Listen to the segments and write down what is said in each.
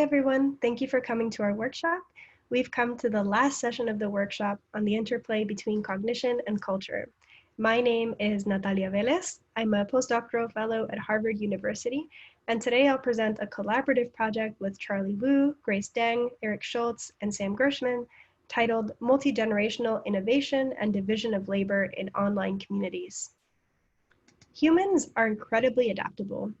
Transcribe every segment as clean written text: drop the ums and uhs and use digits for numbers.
everyone, thank you for coming to our workshop. We've come to the last session of the workshop on the interplay between cognition and culture. My name is Natalia Vélez. I'm a postdoctoral fellow at Harvard University, and today I'll present a collaborative project with Charlie Wu, Grace Deng, Eric Schultz, and Sam Gershman titled Multigenerational Innovation and Division of Labor in Online Communities. Humans are incredibly adaptable.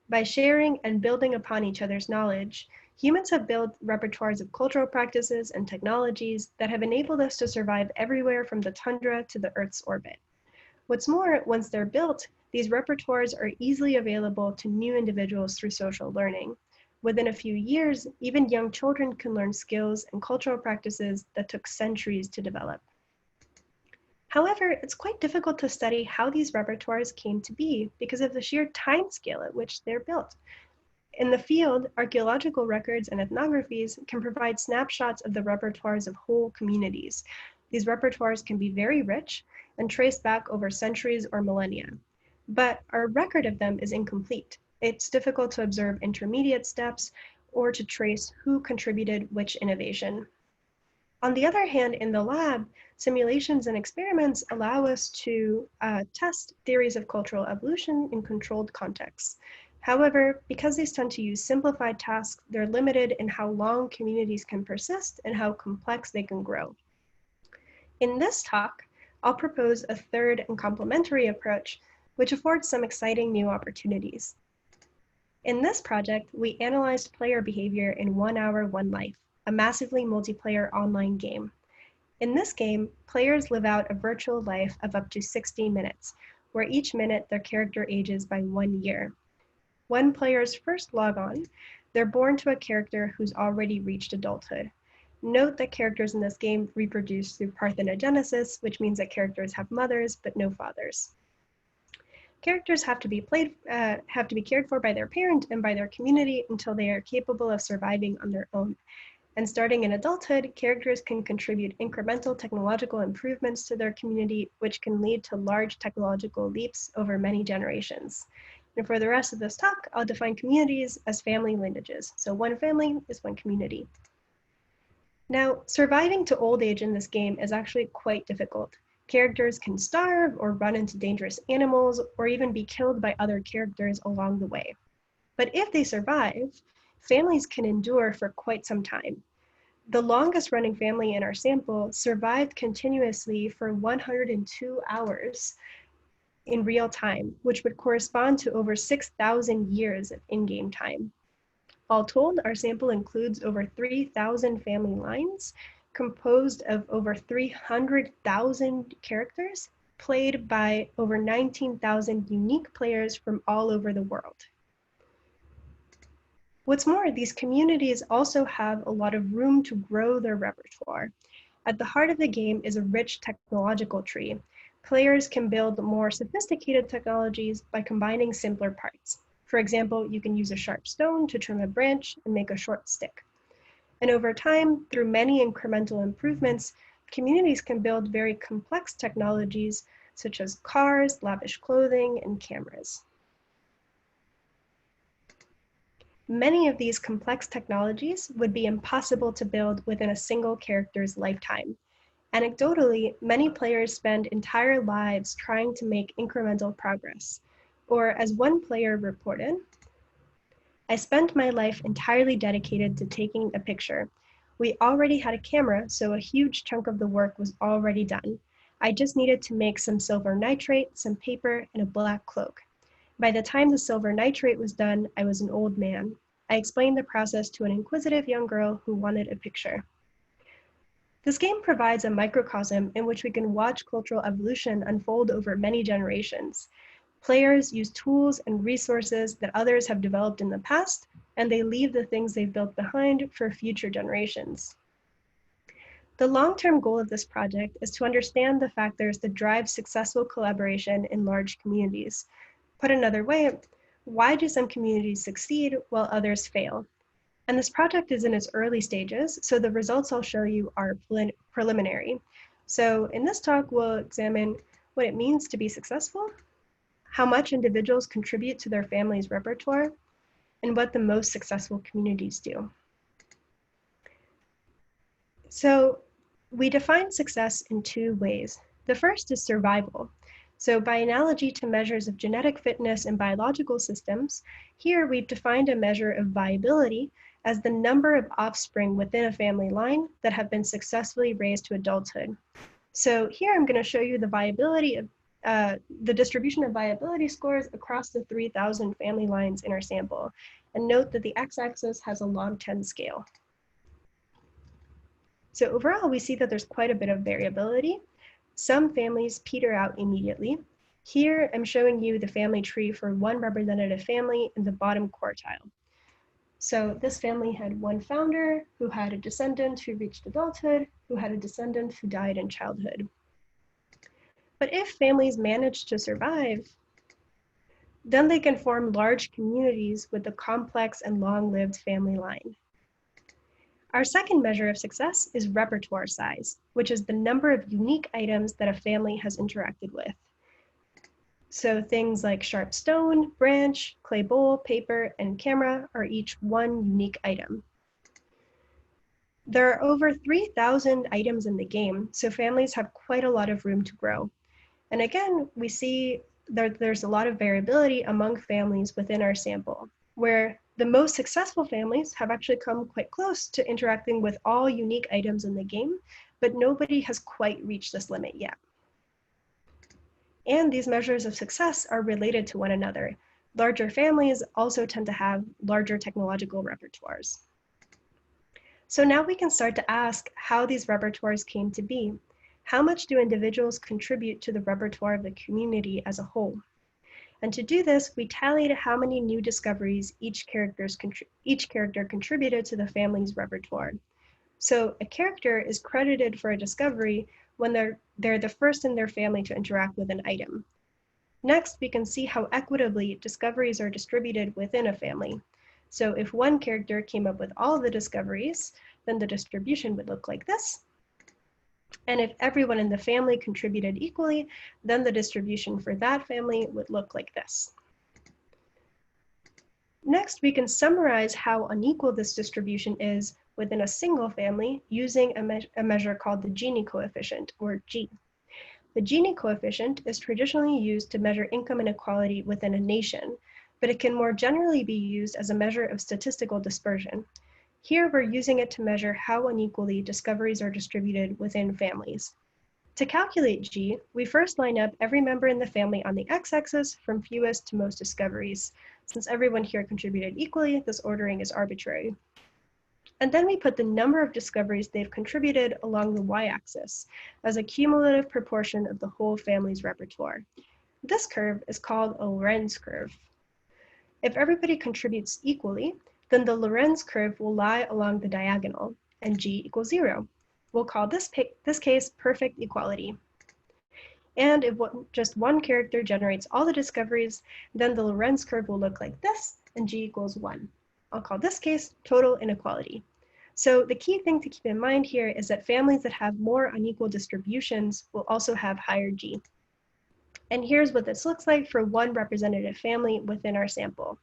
By sharing and building upon each other's knowledge, humans have built repertoires of cultural practices and technologies that have enabled us to survive everywhere from the tundra to the Earth's orbit. What's more, once they're built, these repertoires are easily available to new individuals through social learning. Within a few years, even young children can learn skills and cultural practices that took centuries to develop. However, it's quite difficult to study how these repertoires came to be because of the sheer timescale at which they're built. In the field, archaeological records and ethnographies can provide snapshots of the repertoires of whole communities. These repertoires can be very rich and traced back over centuries or millennia, but our record of them is incomplete. It's difficult to observe intermediate steps or to trace who contributed which innovation. On the other hand, in the lab, simulations and experiments allow us to test theories of cultural evolution in controlled contexts. However, because these tend to use simplified tasks, they're limited in how long communities can persist and how complex they can grow. In this talk, I'll propose a third and complementary approach, which affords some exciting new opportunities. In this project, we analyzed player behavior in 1 Hour, One Life, a massively multiplayer online game. In this game, players live out a virtual life of up to 60 minutes, where each minute their character ages by 1 year. When players first log on, they're born to a character who's already reached adulthood. Note that characters in this game reproduce through parthenogenesis, which means that characters have mothers but no fathers. Characters have to be cared for by their parent and by their community until they are capable of surviving on their own. And starting in adulthood, characters can contribute incremental technological improvements to their community, which can lead to large technological leaps over many generations. And for the rest of this talk, I'll define communities as family lineages. So one family is one community. Now, surviving to old age in this game is actually quite difficult. Characters can starve or run into dangerous animals or even be killed by other characters along the way. But if they survive, families can endure for quite some time. The longest running family in our sample survived continuously for 102 hours in real time, which would correspond to over 6,000 years of in-game time. All told, our sample includes over 3,000 family lines, composed of over 300,000 characters, played by over 19,000 unique players from all over the world. What's more, these communities also have a lot of room to grow their repertoire. At the heart of the game is a rich technological tree. Players can build more sophisticated technologies by combining simpler parts. For example, you can use a sharp stone to trim a branch and make a short stick. And over time, through many incremental improvements, communities can build very complex technologies such as cars, lavish clothing, and cameras. Many of these complex technologies would be impossible to build within a single character's lifetime. Anecdotally, many players spend entire lives trying to make incremental progress. Or as one player reported, "I spent my life entirely dedicated to taking a picture. We already had a camera, so a huge chunk of the work was already done. I just needed to make some silver nitrate, some paper, and a black cloak. By the time the silver nitrate was done, I was an old man. I explained the process to an inquisitive young girl who wanted a picture." This game provides a microcosm in which we can watch cultural evolution unfold over many generations. Players use tools and resources that others have developed in the past, and they leave the things they've built behind for future generations. The long-term goal of this project is to understand the factors that drive successful collaboration in large communities. Put another way, why do some communities succeed while others fail? And this project is in its early stages, so the results I'll show you are preliminary. So in this talk, we'll examine what it means to be successful, how much individuals contribute to their family's repertoire, and what the most successful communities do. So we define success in two ways. The first is survival. So by analogy to measures of genetic fitness in biological systems, here we've defined a measure of viability as the number of offspring within a family line that have been successfully raised to adulthood. So here I'm going to show you the viability of the distribution of viability scores across the 3,000 family lines in our sample. And note that the x-axis has a log 10 scale. So overall, we see that there's quite a bit of variability. Some families peter out immediately. Here, I'm showing you the family tree for one representative family in the bottom quartile. So this family had one founder who had a descendant who reached adulthood, who had a descendant who died in childhood. But if families manage to survive, then they can form large communities with a complex and long-lived family line. Our second measure of success is repertoire size, which is the number of unique items that a family has interacted with. So things like sharp stone, branch, clay bowl, paper, and camera are each one unique item. There are over 3,000 items in the game, so families have quite a lot of room to grow. And again, we see that there's a lot of variability among families within our sample, where the most successful families have actually come quite close to interacting with all unique items in the game, but nobody has quite reached this limit yet. And these measures of success are related to one another. Larger families also tend to have larger technological repertoires. So now we can start to ask how these repertoires came to be. How much do individuals contribute to the repertoire of the community as a whole? And to do this, we tallied how many new discoveries each character contributed to the family's repertoire. So a character is credited for a discovery when they're the first in their family to interact with an item. Next, we can see how equitably discoveries are distributed within a family. So if one character came up with all the discoveries, then the distribution would look like this. And if everyone in the family contributed equally, then the distribution for that family would look like this. Next, we can summarize how unequal this distribution is within a single family using a measure called the Gini coefficient, or G. The Gini coefficient is traditionally used to measure income inequality within a nation, but it can more generally be used as a measure of statistical dispersion. Here, we're using it to measure how unequally discoveries are distributed within families. To calculate G, we first line up every member in the family on the x-axis from fewest to most discoveries. Since everyone here contributed equally, this ordering is arbitrary. And then we put the number of discoveries they've contributed along the y-axis as a cumulative proportion of the whole family's repertoire. This curve is called a Lorenz curve. If everybody contributes equally, then the Lorenz curve will lie along the diagonal, and G equals 0. We'll call this case perfect equality. And if just one character generates all the discoveries, then the Lorenz curve will look like this, and G equals 1. I'll call this case total inequality. So the key thing to keep in mind here is that families that have more unequal distributions will also have higher G. And here's what this looks like for one representative family within our sample.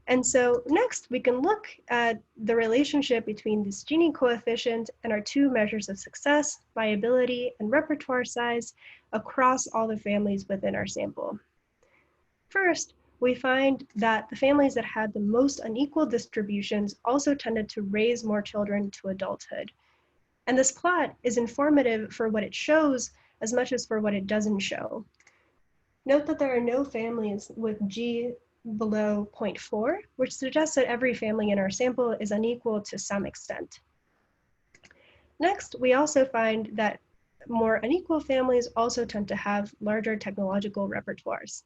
And so next, we can look at the relationship between this Gini coefficient and our two measures of success, viability, and repertoire size across all the families within our sample. First, we find that the families that had the most unequal distributions also tended to raise more children to adulthood. And this plot is informative for what it shows as much as for what it doesn't show. Note that there are no families with G below 0.4, which suggests that every family in our sample is unequal to some extent. Next, we also find that more unequal families also tend to have larger technological repertoires.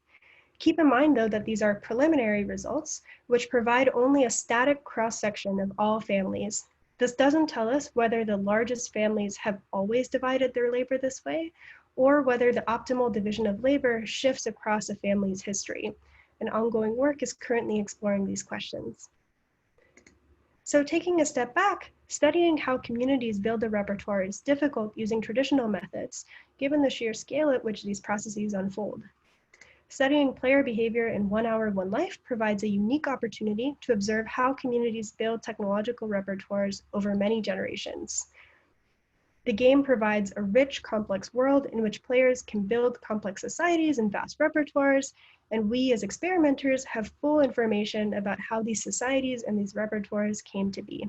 Keep in mind, though, that these are preliminary results, which provide only a static cross-section of all families. This doesn't tell us whether the largest families have always divided their labor this way, or whether the optimal division of labor shifts across a family's history. And ongoing work is currently exploring these questions. So taking a step back, studying how communities build their repertoire is difficult using traditional methods, given the sheer scale at which these processes unfold. Studying player behavior in 1 Hour, 1 Life provides a unique opportunity to observe how communities build technological repertoires over many generations. The game provides a rich, complex world in which players can build complex societies and vast repertoires, and we as experimenters have full information about how these societies and these repertoires came to be.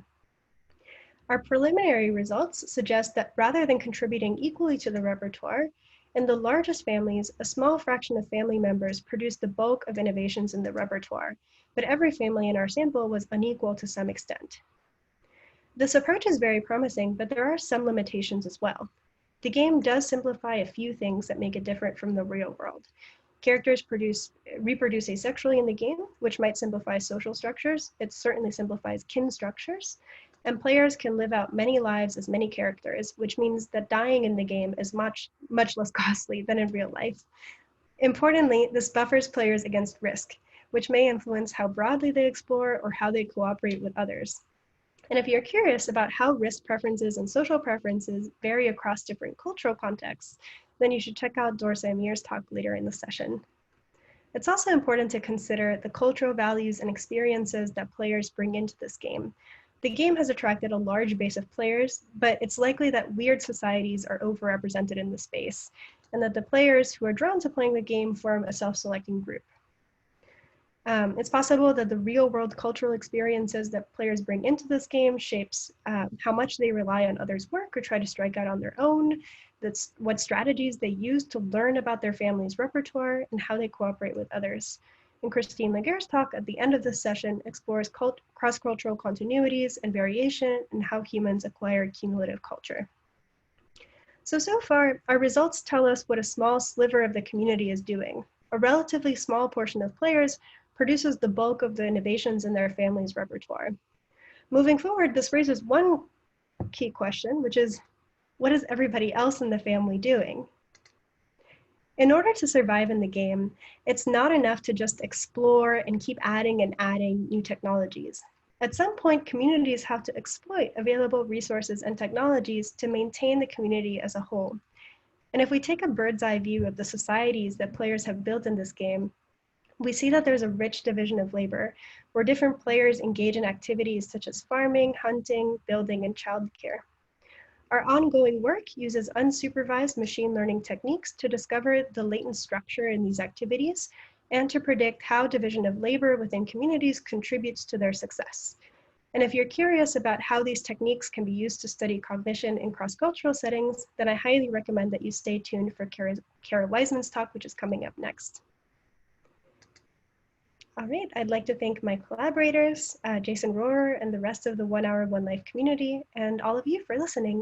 Our preliminary results suggest that rather than contributing equally to the repertoire, in the largest families, a small fraction of family members produced the bulk of innovations in the repertoire, but every family in our sample was unequal to some extent. This approach is very promising, but there are some limitations as well. The game does simplify a few things that make it different from the real world. Characters reproduce asexually in the game, which might simplify social structures. It certainly simplifies kin structures. And players can live out many lives as many characters, which means that dying in the game is much less costly than in real life. Importantly, this buffers players against risk, which may influence how broadly they explore or how they cooperate with others. And if you're curious about how risk preferences and social preferences vary across different cultural contexts, then you should check out Dorsa Amir's talk later in the session. It's also important to consider the cultural values and experiences that players bring into this game. The game has attracted a large base of players, but it's likely that weird societies are overrepresented in the space, and that the players who are drawn to playing the game form a self-selecting group. It's possible that the real-world cultural experiences that players bring into this game shapes how much they rely on others' work or try to strike out on their own. That's what strategies they use to learn about their family's repertoire and how they cooperate with others. And Christine Laguerre's talk at the end of this session explores cross-cultural continuities and variation and how humans acquire cumulative culture. So far, our results tell us what a small sliver of the community is doing. A relatively small portion of players produces the bulk of the innovations in their family's repertoire. Moving forward, this raises one key question, which is, what is everybody else in the family doing? In order to survive in the game, it's not enough to just explore and keep adding and adding new technologies. At some point, communities have to exploit available resources and technologies to maintain the community as a whole. And if we take a bird's eye view of the societies that players have built in this game, we see that there's a rich division of labor, where different players engage in activities such as farming, hunting, building, and childcare. Our ongoing work uses unsupervised machine learning techniques to discover the latent structure in these activities and to predict how division of labor within communities contributes to their success. And if you're curious about how these techniques can be used to study cognition in cross-cultural settings, then I highly recommend that you stay tuned for Kara Wiseman's talk, which is coming up next. All right, I'd like to thank my collaborators, Jason Rohrer and the rest of the 1 Hour, 1 Life community, and all of you for listening.